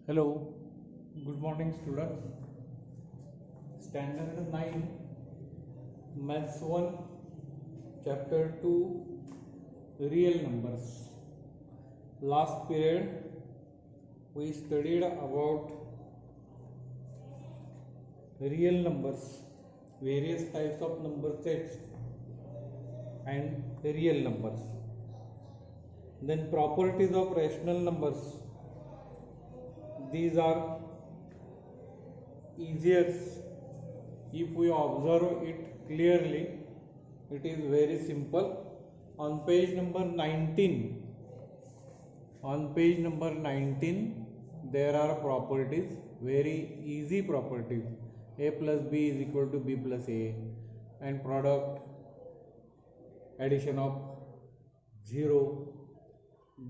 Hello, good morning students. Standard 9, Maths 1, Chapter 2, Real Numbers. Last period we studied about real numbers, various types of number sets and real numbers. Then properties of rational numbers. These are easier if we observe it clearly. It is very simple. On page number 19 there are properties, very easy properties. A plus b is equal to b plus a, and product, addition of 0.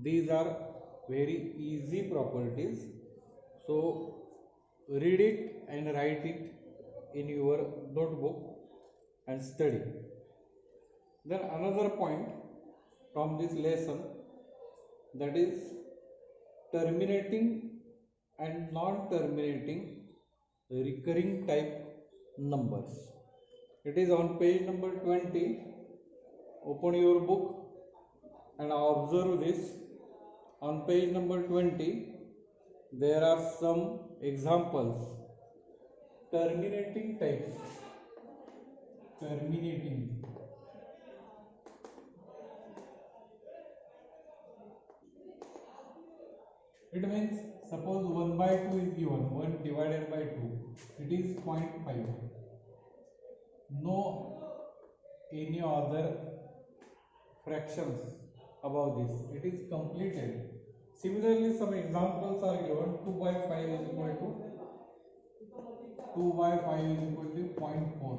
These are very easy properties, so read it and write it in your notebook and study. Then another point from this lesson, that is terminating and non-terminating recurring type numbers. It is on page number 20. Open your book and observe this. On page number 20 there are some examples. Terminating types. Terminating. It means suppose 1 by 2 is given, 1 divided by 2, it is 0.5. No any other fractions above this, it is completed. Similarly, some examples are given. 2 by 5 is equal to 0.4.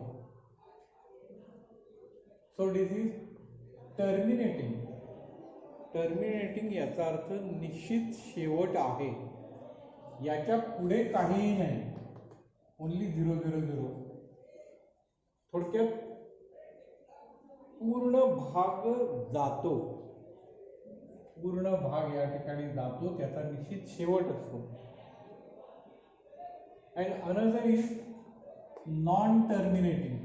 So this is terminating. Terminating याचा अर्थ निश्चित शेवट आहे, याच्या पुढे काहीही नाही, only 0 0 0. थोडक्यात पूर्ण भाग जातो, पूर्ण भाग या ठिकाणी जातो, त्याचा निश्चित शेवट असतो. And another is non terminating.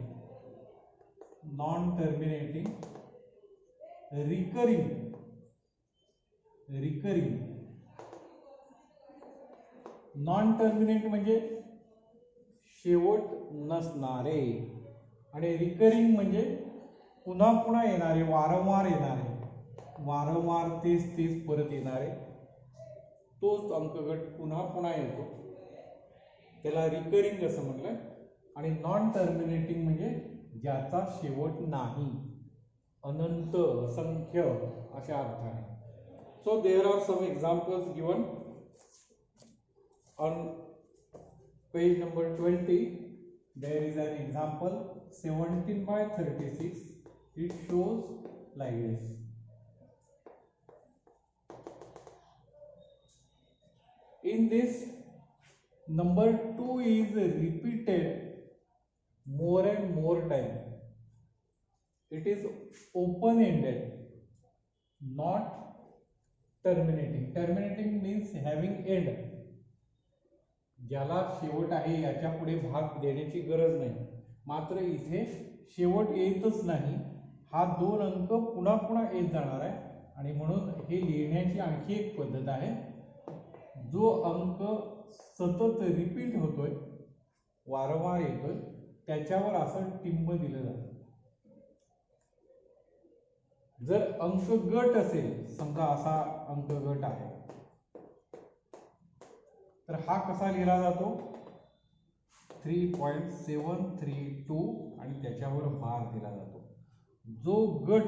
Non terminating recurring. Recurring non terminate म्हणजे शेवट नसणारे, आणि रिकरिंग म्हणजे पुन्हा पुन्हा येणारे, वारंवार येणारे, वारंवार तेच तेच परत येणारे, तोच अंकगट पुन्हा पुन्हा येतो, त्याला रिकरिंग असं म्हटलं. आणि नॉन टर्मिनेटिंग म्हणजे ज्याचा शेवट नाही, अनंत, असंख्य अशा अर्थाने. So there are some examples given on page number 20. There is an example 17 by 36. It shows like this. In this, number 2 is repeated more and more time. It is open-ended, not terminating. Terminating means having end. ज्याला शेवट आहे याच्या पुढे भाग देण्याची गरज नाही, मात्र इथे शेवट येतच नाही. हा 2 अंक पुन्हा पुन्हा येत जाणार आहे, आणि म्हणून हे लिहिण्याची आणखी एक पद्धत आहे. जो अंक सतत रिपीट होतोय, वारंवार येतोय, त्याच्यावर असं टिंब दिलं जातं. जर अंक गट असेल, समजा असा अंक गट आहे, तर हा कसा लिहिला जातो? 3.732 आणि त्याच्यावर भार दिला जातो. जो गट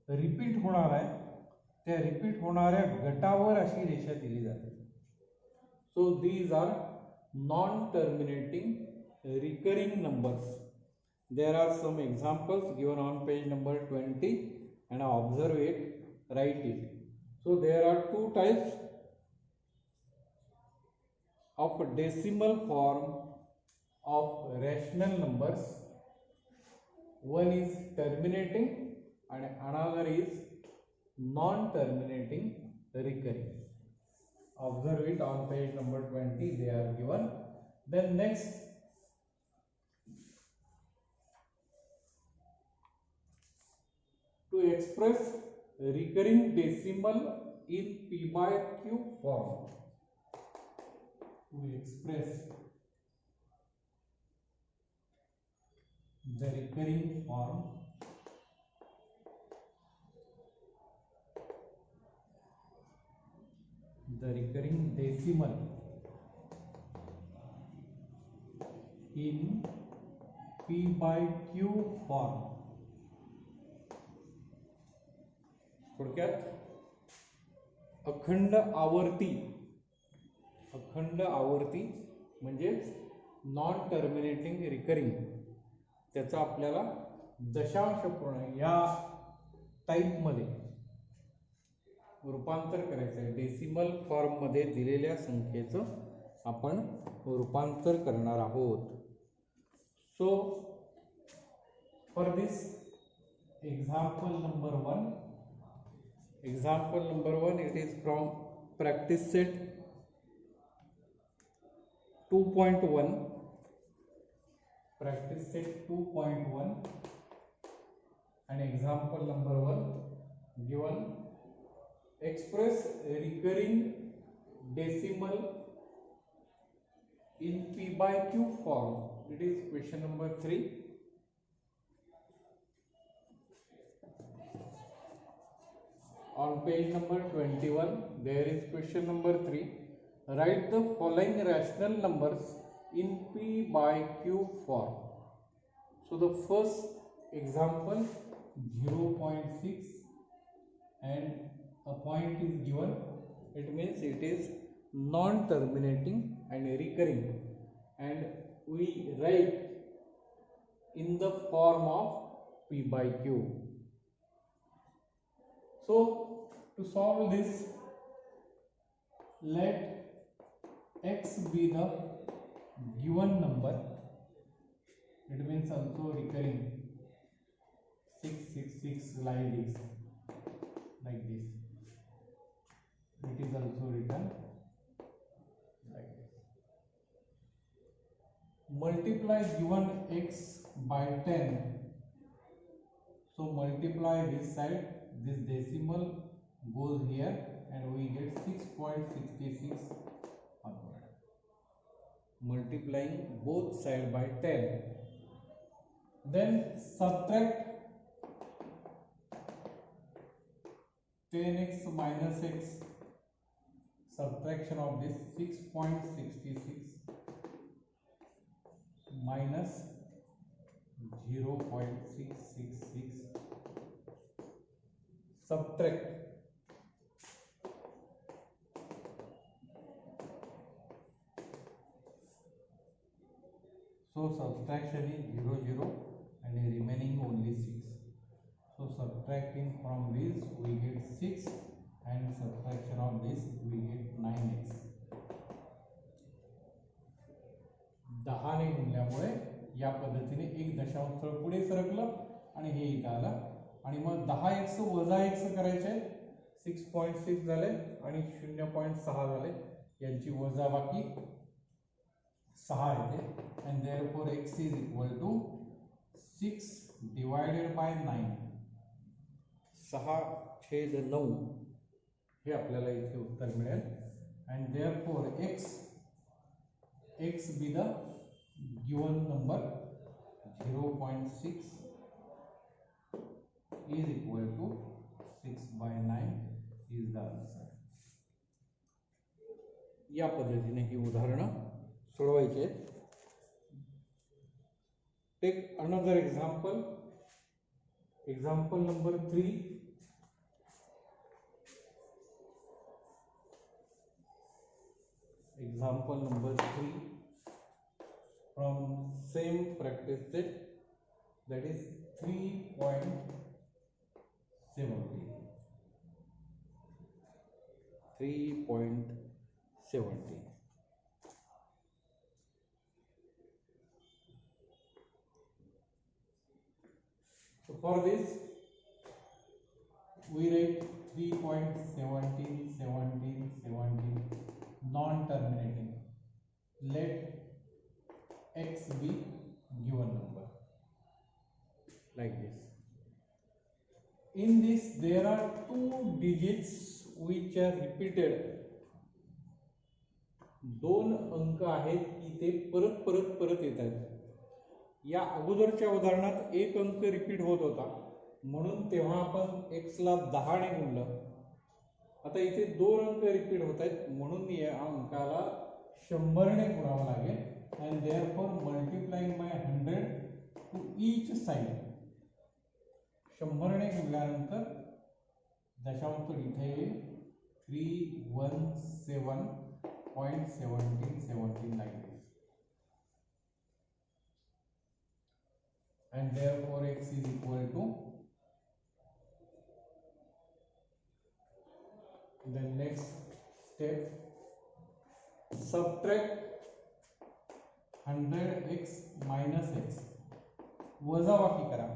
रिपीट होणार आहे त्या रिपीट होणाऱ्या गटावर अशी रेषा दिली जाते. So these are non terminating recurring numbers. There are some examples given on page number 20 and observe it, write it. So there are 2 types of decimal form of rational numbers. One is terminating and another is non-terminating recurring. Observe it on page number 20, they are given. Then next, to express recurring decimal in P by Q form. To express the recurring form decimal in P by Q form. थोडक्यात अखंड आवर्ती म्हणजेच non terminating recurring, त्याचा आपल्याला दशांश पूर्ण या टाईपमध्ये रूपांतर करायचं आहे. डेसिमल फॉर्ममध्ये दिलेल्या संख्येचं आपण रूपांतर करणार आहोत. So for this example number 1, it is from practice set 2.1, practice set 2.1, and example number 1 given, express recurring decimal in P by Q form. It is question number 3. On page number 21, there is question number 3. Write the following rational numbers in P by Q form. So the first example 0.6 and a point is given. It means it is non-terminating and recurring, and we write in the form of P by Q. So to solve this, let x be the given number. It means also recurring 666 like this. It is also written like this. Multiply given x by 10. So multiply this side. This decimal goes here and we get 6.66 onward. Multiplying both side by 10. Then subtract 10x minus x. Subtraction of this 6.66 minus 0.666. Subtract. So subtraction is 0 0 and remaining only 6. So subtracting from this we get 6 and subtraction of this we get 9x. 10 ने गुणल्यामुळे या पद्धतीने एक दशांश स्थळ पुढे सरकलं आणि हे इथं आलं. आणि मग 10x वजा x करायचे 6.6 झाले आणि 0.6 झाले, यांची वजाबाकी 6 येते. and therefore x is equal to 6 divided by 9. 6/9 हे आपल्याला इथे उत्तर मिळेल. and therefore x be the given number 0.6 is equal to 6/9 is the answer. या पद्धतीने ही उदाहरणं सोडवायची आहेत. Take another example number 3. Example number 3 from same practice set, that is 3.70. 3.70. So for this we write 3.17, 17, 17. Non terminating. Let x be given number like this. In this there are two digits which are repeated. दोन अंक आहेत की ते परत परत परत येत आहेत. या अगोदरच्या उदाहरणात एक अंक रिपीट होत होता म्हणून तेव्हा आपण x ला 10 ने गुणलं. आता इथे दोन अंक रिपीट होत आहेत म्हणून या अंकाला 100 ने गुणावं लागेल. and therefore multiplying by 100 to each side. 100 ने गुणल्यानंतर दशांश इथे येईल 317.17 like this. and therefore x is equal to, the next step, subtract 100x minus x. वजाबाकी करा.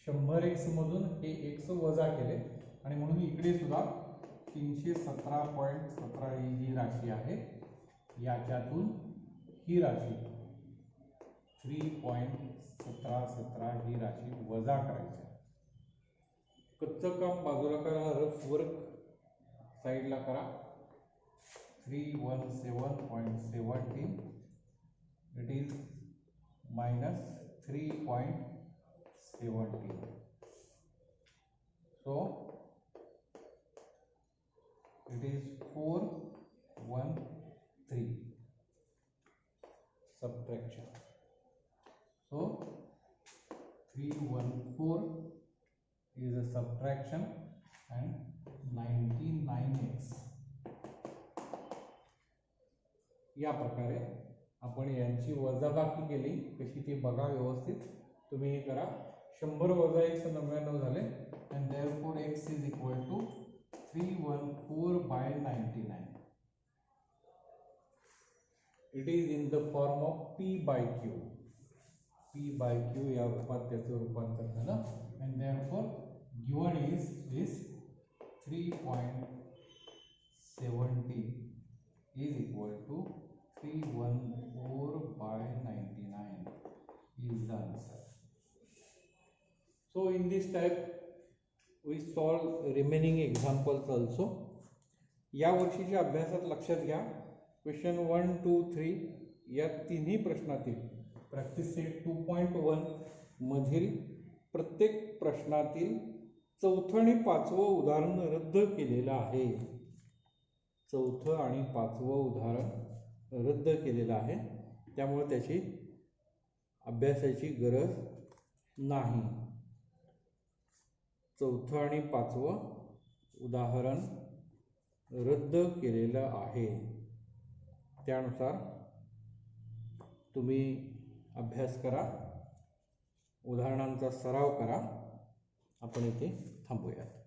100x मधून हे x वजा केले आणि म्हणून इकडे सुद्धा 317.17 ही राशी आहे. याच्यातून ही राशी 3.1717 ही राशी वजा करायची. कच्चं काम बाजूला करा, रफ वर्क साइडला करा. 317.17 it is minus 3.17. so it is 413 subtraction. so 314 is a subtraction and 99x. या प्रकारे आपण यांची वजाबाकी केली. कशी ती बघा व्यवस्थित. तुम्ही हे करा. 100 वजा x 99 झाले. and therefore x is equal to 314/99. it is in the form of p/q. p/q या रूपात त्याचं रूपांतर झालं. and therefore given is this 3.17 is equal to 314/99 is the answer. So in this type we solve remaining examples also. या वर्षीच्या अभ्यासात लक्षात घ्या, क्वेश्चन 1, 2, 3 या तिन्ही प्रश्नातील प्रॅक्टिस सेट 2.1 मधील प्रत्येक प्रश्नातील चौथं आणि पाचवं उदाहरण रद्द केलेलं आहे. चौथं आणि पाचवं उदाहरण रद्द केलेलं आहे. त्यामुळे त्याची अभ्यासाची गरज नाही. चौथं आणि पाचवं उदाहरण रद्द केलेलं आहे. त्यानुसार तुम्ही अभ्यास करा, उदाहरणांचा सराव करा. आपण इथे थांबूया.